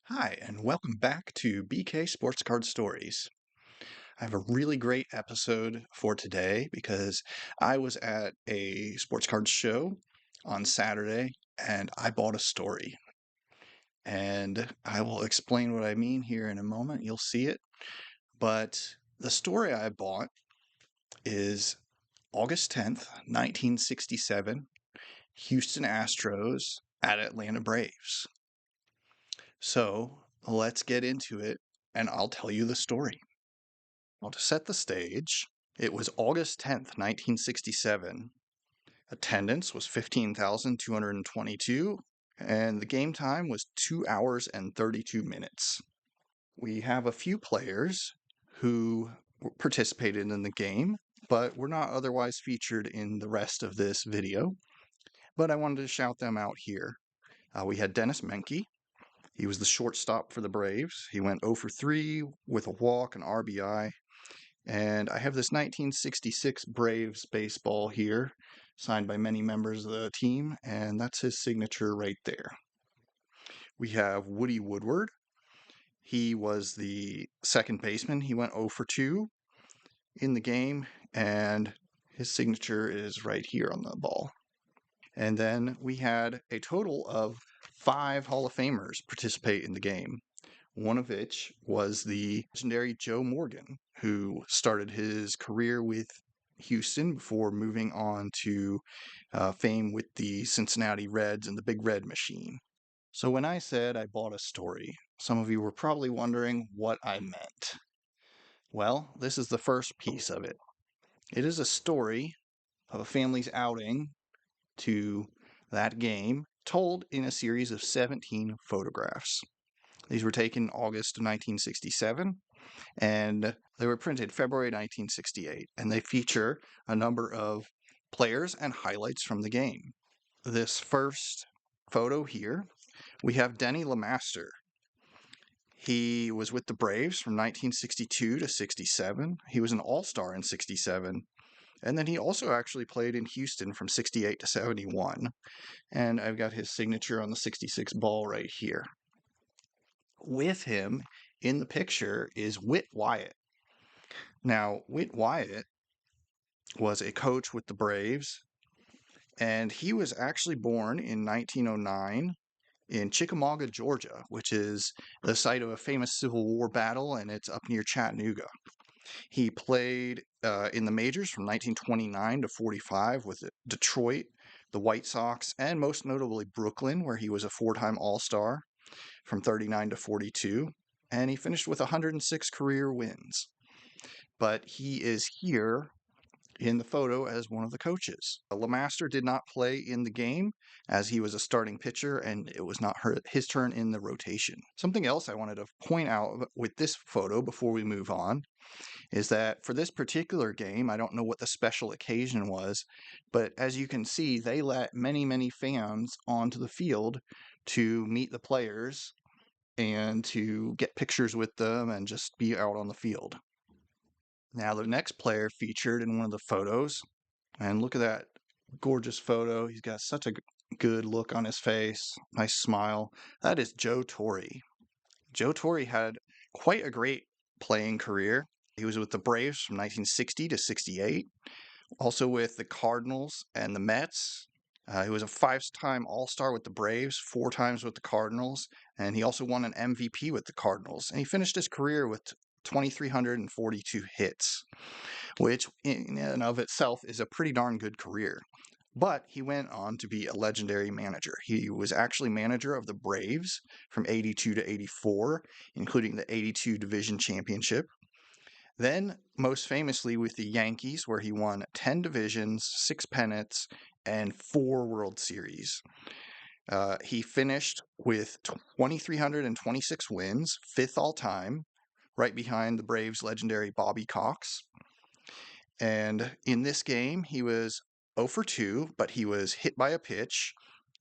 Hi, and welcome back to BK Sports Card Stories. I have a really great episode for today because I was at a sports card show on Saturday and I bought a story. And I will explain what I mean here in a moment. You'll see it. But the story I bought is August 10th, 1967, Houston Astros at Atlanta Braves. So let's get into it and I'll tell you the story. Well, to set the stage, it was August 10th, 1967. Attendance was 15,222, and the game time was 2 hours and 32 minutes. We have a few players who participated in the game, but were not otherwise featured in the rest of this video. But I wanted to shout them out here. We had Dennis Menke. He was the shortstop for the Braves. He went 0 for 3 with a walk, an RBI. And I have this 1966 Braves baseball here, signed by many members of the team, and that's his signature right there. We have Woody Woodward. He was the second baseman. He went 0 for 2 in the game, and his signature is right here on the ball. And then we had a total of 5 Hall of Famers participate in the game. One of which was the legendary Joe Morgan, who started his career with Houston before moving on to fame with the Cincinnati Reds and the Big Red Machine. So when I said I bought a story, some of you were probably wondering what I meant. Well, this is the first piece of it. It is a story of a family's outing to that game, told in a series of 17 photographs. These were taken August of 1967, and they were printed February 1968, and they feature a number of players and highlights from the game. This first photo here, we have Denny LeMaster. He was with the Braves from 1962 to 67. He was an all-star in 67. And then he also actually played in Houston from 68 to 71. And I've got his signature on the 66 ball right here. With him in the picture is Whit Wyatt. Now, Whit Wyatt was a coach with the Braves, and he was actually born in 1909 in Chickamauga, Georgia, which is the site of a famous Civil War battle, and it's up near Chattanooga. He played in the majors from 1929 to 45 with Detroit, the White Sox, and most notably Brooklyn, where he was a 4-time All-Star from 39 to 42, and he finished with 106 career wins. But he is here in the photo as one of the coaches. LeMaster did not play in the game as he was a starting pitcher and it was not his turn in the rotation. Something else I wanted to point out with this photo before we move on is that for this particular game, I don't know what the special occasion was, but as you can see, they let many, many fans onto the field to meet the players and to get pictures with them and just be out on the field. Now, the next player featured in one of the photos, and look at that gorgeous photo. He's got such a good look on his face, nice smile. That is Joe Torre. Joe Torre had quite a great playing career. He was with the Braves from 1960 to 68, also with the Cardinals and the Mets. He was a 5-time All-Star with the Braves, 4 times with the Cardinals, and he also won an MVP with the Cardinals. And he finished his career with 2,342 hits, which in and of itself is a pretty darn good career. But he went on to be a legendary manager. He was actually manager of the Braves from 82 to 84, including the 82 Division Championship. Then, most famously, with the Yankees, where he won 10 divisions, 6 pennants, and 4 World Series. He finished with 2,326 wins, 5th all time, right behind the Braves' legendary Bobby Cox. And in this game, he was 0 for 2, but he was hit by a pitch,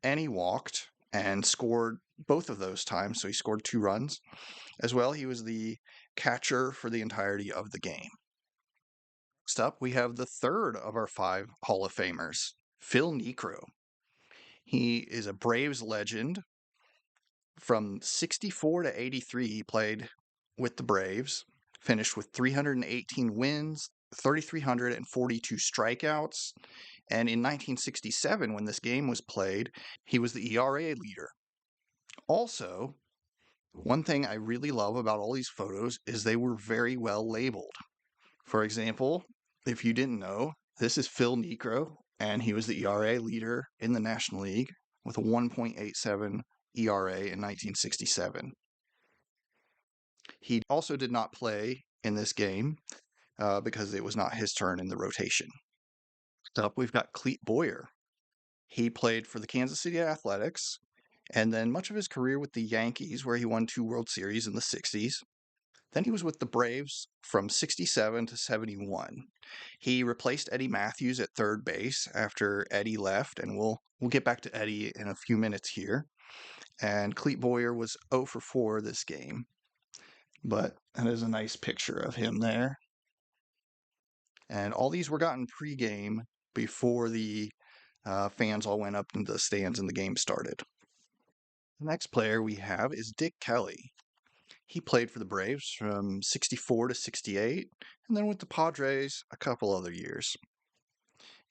and he walked and scored both of those times, so he scored 2 runs. As well, he was the catcher for the entirety of the game. Next up, we have the third of our 5 Hall of Famers, Phil Niekro. He is a Braves legend, From 64 to 83, he played with the Braves, finished with 318 wins, 3,342 strikeouts, and in 1967, when this game was played, he was the ERA leader. Also, one thing I really love about all these photos is they were very well labeled. For example, if you didn't know, this is Phil Niekro, and he was the ERA leader in the National League with a 1.87 ERA in 1967. He also did not play in this game because it was not his turn in the rotation. Next up, we've got Clete Boyer. He played for the Kansas City Athletics, and then much of his career with the Yankees, where he won 2 World Series in the 60s. Then he was with the Braves from 67 to 71. He replaced Eddie Matthews at third base after Eddie left, and we'll get back to Eddie in a few minutes here. And Clete Boyer was 0 for 4 this game, but that is a nice picture of him there. And all these were gotten pregame before the fans all went up into the stands and the game started. The next player we have is Dick Kelly. He played for the Braves from 64 to 68, and then with the Padres a couple other years.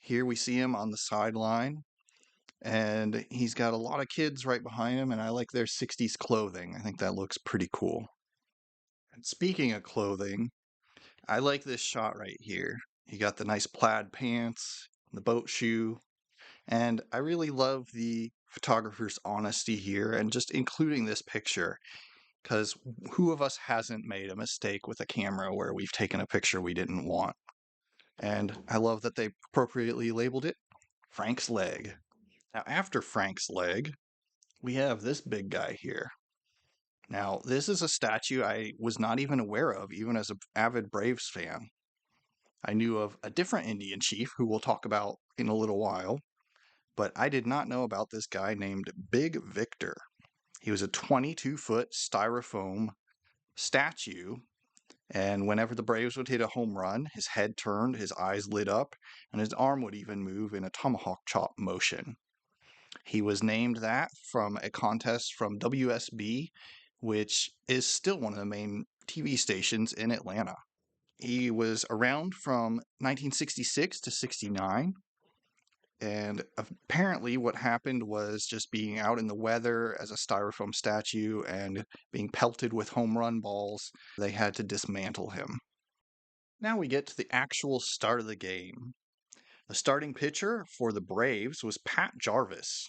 Here we see him on the sideline, and he's got a lot of kids right behind him, and I like their 60s clothing. I think that looks pretty cool. And speaking of clothing, I like this shot right here. He got the nice plaid pants, the boat shoe, and I really love the photographer's honesty here and just including this picture. Because who of us hasn't made a mistake with a camera where we've taken a picture we didn't want? And I love that they appropriately labeled it Frank's leg. Now, after Frank's leg, we have this big guy here. Now, this is a statue I was not even aware of, even as an avid Braves fan. I knew of a different Indian chief who we'll talk about in a little while, but I did not know about this guy named Big Victor. He was a 22-foot styrofoam statue, and whenever the Braves would hit a home run, his head turned, his eyes lit up, and his arm would even move in a tomahawk chop motion. He was named that from a contest from WSB, which is still one of the main TV stations in Atlanta. He was around from 1966 to 69. And apparently, what happened was just being out in the weather as a styrofoam statue and being pelted with home run balls, they had to dismantle him. Now we get to the actual start of the game. The starting pitcher for the Braves was Pat Jarvis,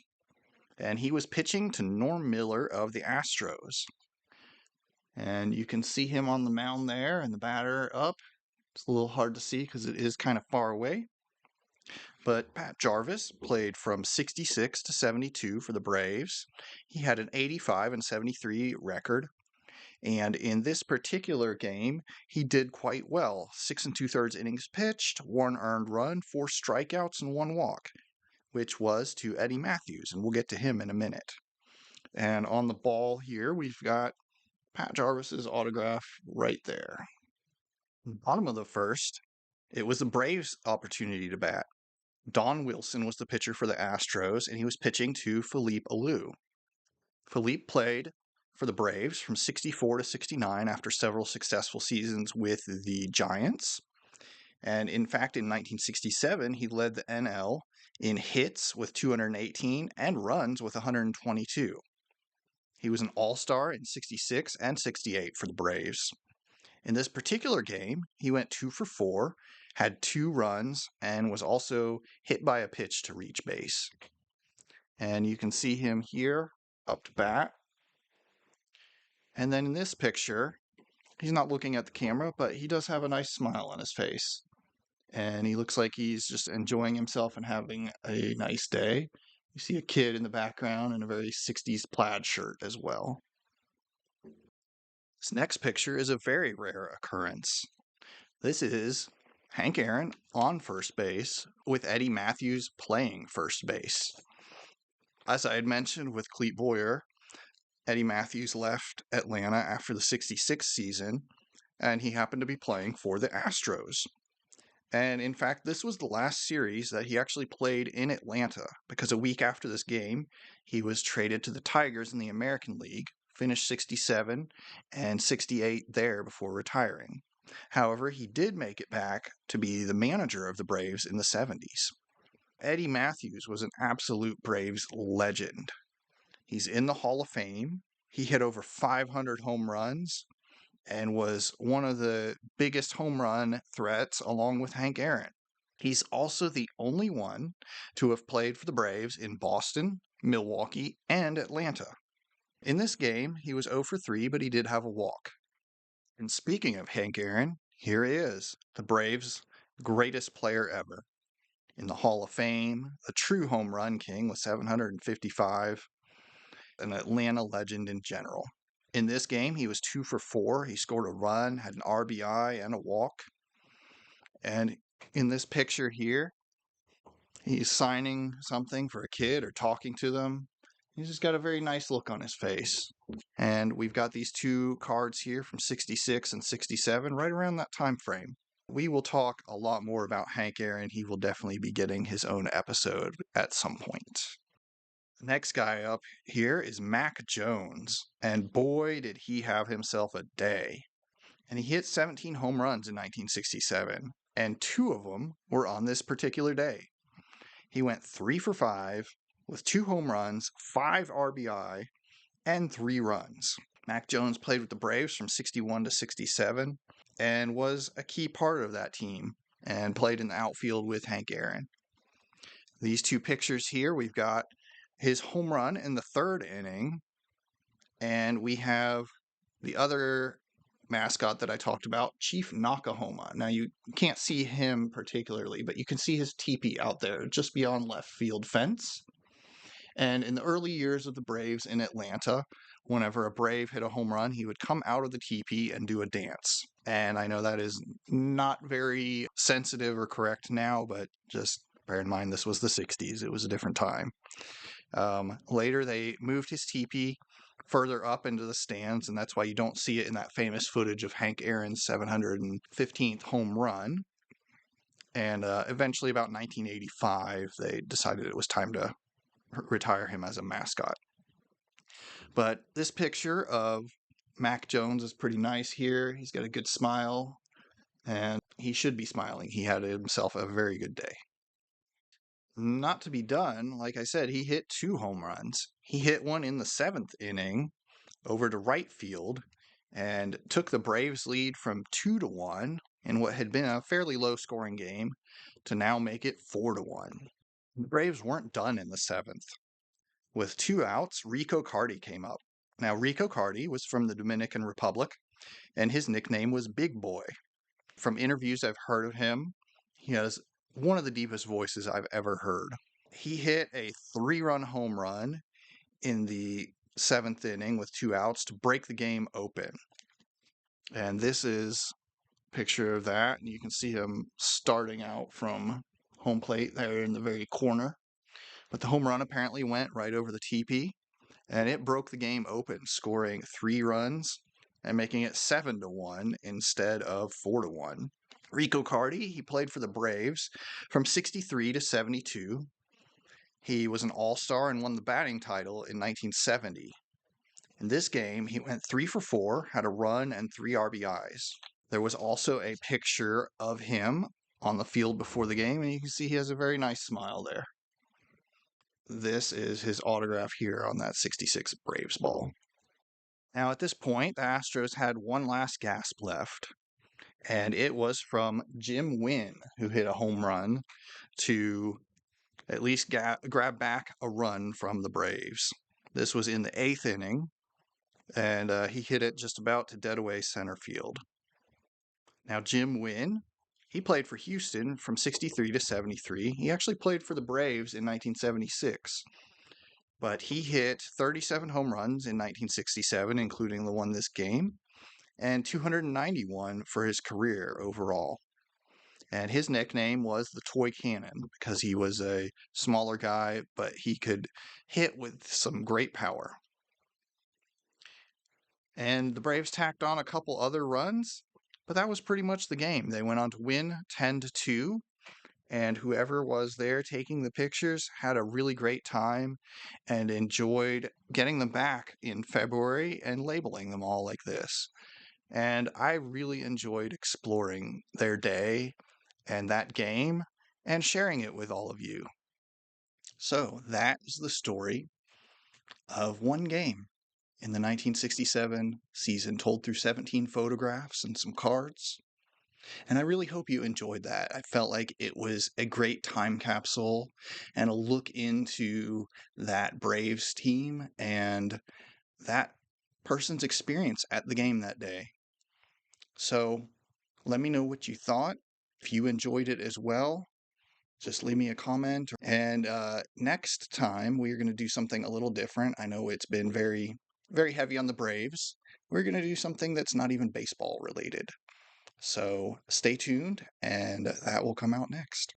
and he was pitching to Norm Miller of the Astros. And you can see him on the mound there and the batter up. It's a little hard to see because it is kind of far away. But Pat Jarvis played from 66 to 72 for the Braves. He had an 85 and 73 record. And in this particular game, he did quite well. 6 2/3 innings pitched, 1 earned run, 4 strikeouts, and 1 walk, which was to Eddie Matthews. And we'll get to him in a minute. And on the ball here, we've got Pat Jarvis's autograph right there. Bottom of the first, it was the Braves' opportunity to bat. Don Wilson was the pitcher for the Astros, and he was pitching to Philippe Alou. Philippe played for the Braves from 64 to 69 after several successful seasons with the Giants. And in fact, in 1967, he led the NL in hits with 218 and runs with 122. He was an all-star in 66 and 68 for the Braves. In this particular game, he went 2 for 4, had 2 runs, and was also hit by a pitch to reach base. And you can see him here up to bat. And then in this picture, he's not looking at the camera, but he does have a nice smile on his face. And he looks like he's just enjoying himself and having a nice day. You see a kid in the background in a very 60s plaid shirt as well. This next picture is a very rare occurrence. This is Hank Aaron on first base with Eddie Matthews playing first base. As I had mentioned with Clete Boyer, Eddie Matthews left Atlanta after the 66 season, and he happened to be playing for the Astros. And in fact, this was the last series that he actually played in Atlanta because a week after this game, he was traded to the Tigers in the American League, finished 67 and 68 there before retiring. However, he did make it back to be the manager of the Braves in the 70s. Eddie Matthews was an absolute Braves legend. He's in the Hall of Fame. He hit over 500 home runs and was one of the biggest home run threats along with Hank Aaron. He's also the only one to have played for the Braves in Boston, Milwaukee, and Atlanta. In this game, he was 0 for 3, but he did have a walk. And speaking of Hank Aaron, here he is, the Braves' greatest player ever. In the Hall of Fame, a true home run king with 755, an Atlanta legend in general. In this game, he was 2 for 4. He scored a run, had an RBI, and a walk. And in this picture here, he's signing something for a kid or talking to them. He's just got a very nice look on his face. And we've got these two cards here from 66 and 67, right around that time frame. We will talk a lot more about Hank Aaron. He will definitely be getting his own episode at some point. Next guy up here is Mac Jones, and boy, did he have himself a day. And he hit 17 home runs in 1967, and 2 of them were on this particular day. He went 3 for 5 with 2 home runs, 5 RBI, and 3 runs. Mac Jones played with the Braves from 61 to 67 and was a key part of that team and played in the outfield with Hank Aaron. These two pictures here, we've got his home run in the 3rd inning, and we have the other mascot that I talked about, Chief Nakahoma. Now, you can't see him particularly, but you can see his teepee out there just beyond left field fence. And in the early years of the Braves in Atlanta, whenever a Brave hit a home run, he would come out of the teepee and do a dance. And I know that is not very sensitive or correct now, but just bear in mind this was the 60s. It was a different time. Later, they moved his teepee further up into the stands, and that's why you don't see it in that famous footage of Hank Aaron's 715th home run. And eventually, about 1985, they decided it was time to retire him as a mascot. But this picture of Mac Jones is pretty nice here. He's got a good smile, and he should be smiling. He had himself a very good day. Not to be done, like I said, he hit 2 home runs. He hit one in the 7th inning over to right field and took the Braves lead from 2-1 in what had been a fairly low scoring game to now make it 4-1. The Braves weren't done in the 7th. With 2 outs, Rico Carty came up. Now, Rico Carty was from the Dominican Republic, and his nickname was Big Boy. From interviews I've heard of him, he has one of the deepest voices I've ever heard. He hit a 3-run home run in the 7th inning with 2 outs to break the game open. And this is a picture of that. And you can see him starting out from home plate there in the very corner. But the home run apparently went right over the teepee, and it broke the game open, scoring 3 runs and making it 7-1 instead of 4-1. Rico Carty, he played for the Braves from 63 to 72. He was an all-star and won the batting title in 1970. In this game, he went 3 for 4, had a run and 3 RBIs. There was also a picture of him on the field before the game, and you can see he has a very nice smile there. This is his autograph here on that 66 Braves ball. Now, at this point, the Astros had one last gasp left, and it was from Jim Wynn, who hit a home run to at least grab back a run from the Braves. This was in the 8th inning, and he hit it just about to dead-away center field. Now, Jim Wynn, he played for Houston from 63 to 73. He actually played for the Braves in 1976. But he hit 37 home runs in 1967, including the one this game, and 291 for his career overall. And his nickname was the Toy Cannon because he was a smaller guy, but he could hit with some great power. And the Braves tacked on a couple other runs But that was pretty much the game. They went on to win 10-2, and whoever was there taking the pictures had a really great time and enjoyed getting them back in February and labeling them all like this. And I really enjoyed exploring their day and that game and sharing it with all of you. So that is the story of one game in the 1967 season, told through 17 photographs and some cards. And I really hope you enjoyed that. I felt like it was a great time capsule and a look into that Braves team and that person's experience at the game that day. So let me know what you thought. If you enjoyed it as well, just leave me a comment. And next time, we're going to do something a little different. I know it's been very, very heavy on the Braves. We're going to do something that's not even baseball related. So stay tuned, and that will come out next.